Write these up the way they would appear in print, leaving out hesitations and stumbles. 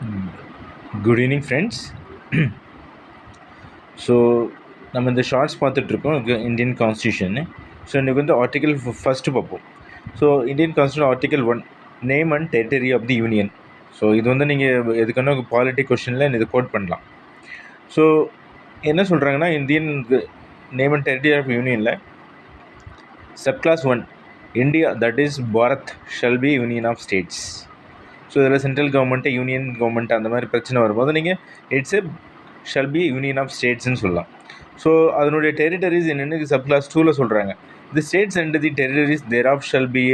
Good evening, friends. So நம்ம இந்த shorts பார்த்துட்ருக்கோம் இந்தியன் கான்ஸ்டியூஷன். ஸோ இன்றைக்கி வந்து ஆர்டிக்கல் ஃபஸ்ட்டு பார்ப்போம். So Indian constitution article 1 name and territory of the union. So இது வந்து நீங்கள் எதுக்கான பாலிட்டி கொஷனில் இது கோட் பண்ணலாம். ஸோ என்ன சொல்கிறாங்கன்னா, Indian name and territory of யூனியனில் subclass 1 India that is Bharat shall be union of states. So இதில் சென்ட்ரல் கவர்மெண்ட்டு யூனியன் கவர்மெண்ட் அந்த மாதிரி பிரச்சனை வரும்போது நீங்கள் it's a shall be union of ஸ்டேட்ஸ்ன்னு சொல்லலாம். ஸோ அதனுடைய டெரிட்டரிஸ் என்னென்னு சப்கிளாஸ் 2ல் சொல்கிறாங்க. The states and the territories thereof shall be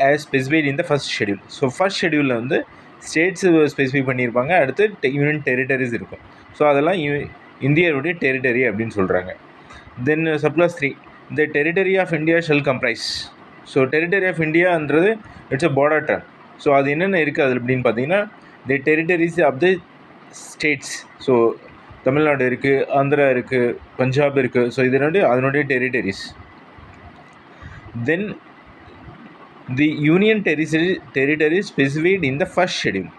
as specified in the first schedule. So first ஷெடியூலில் வந்து ஸ்டேட்ஸு ஸ்பெசிஃபை பண்ணியிருப்பாங்க, அடுத்து யூனியன் டெரிட்டரிஸ் இருக்கும். ஸோ அதெல்லாம் இந்தியாவுடைய டெரிட்டரி அப்படின்னு சொல்கிறாங்க. Then subclause 3 the territory of India shall comprise. So territory of இந்தியான்றது it's a border term. So அது என்னென்ன இருக்குது அதில் அப்படின்னு பார்த்தீங்கன்னா, the territories of the states. So Tamil Nadu இருக்குது, ஆந்திரா இருக்குது, பஞ்சாப் இருக்குது. ஸோ அதனுடைய territories. Then the union territory specified in the first schedule.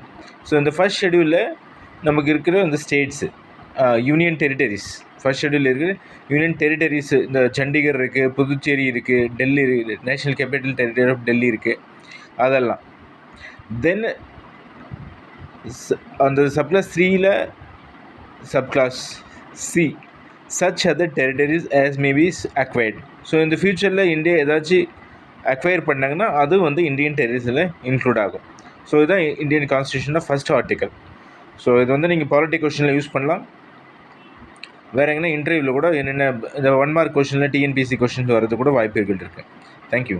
So இந்த ஃபர்ஸ்ட் ஷெடியூலில் நமக்கு இருக்கிற அந்த ஸ்டேட்ஸு யூனியன் டெரிட்டரிஸ் ஃபர்ஸ்ட் ஷெடியூலில் இருக்குது. யூனியன் டெரிட்டரிஸ் இந்த சண்டிகர் இருக்குது, புதுச்சேரி இருக்குது, டெல்லி இருக்குது, national capital territory of Delhi இருக்குது, அதெல்லாம். தென் அந்த சப்கிளாஸ் 3ல் subclause C such other territories as may be acquired. So இந்த ஃப்யூச்சரில் இந்தியா ஏதாச்சும் அக்வயர் பண்ணாங்கன்னா அது வந்து இந்தியன் டெரிட்டரிஸில் இன்க்ளூட் ஆகும். ஸோ இதுதான் இந்தியன் கான்ஸ்டியூஷனில் ஃபஸ்ட் ஆர்டிக்கல். ஸோ இது வந்து நீங்கள் பாலிட்டி கொஷனில் யூஸ் பண்ணலாம். வேறு எங்கன்னா இன்டர்வியூவில் கூட என்னென்ன இந்த 1 மார்க் கொஷனில் டிஎன்பிசி கொஷின்ஸ் வரது கூட வாய்ப்புகள் இருக்குது. தேங்க்யூ.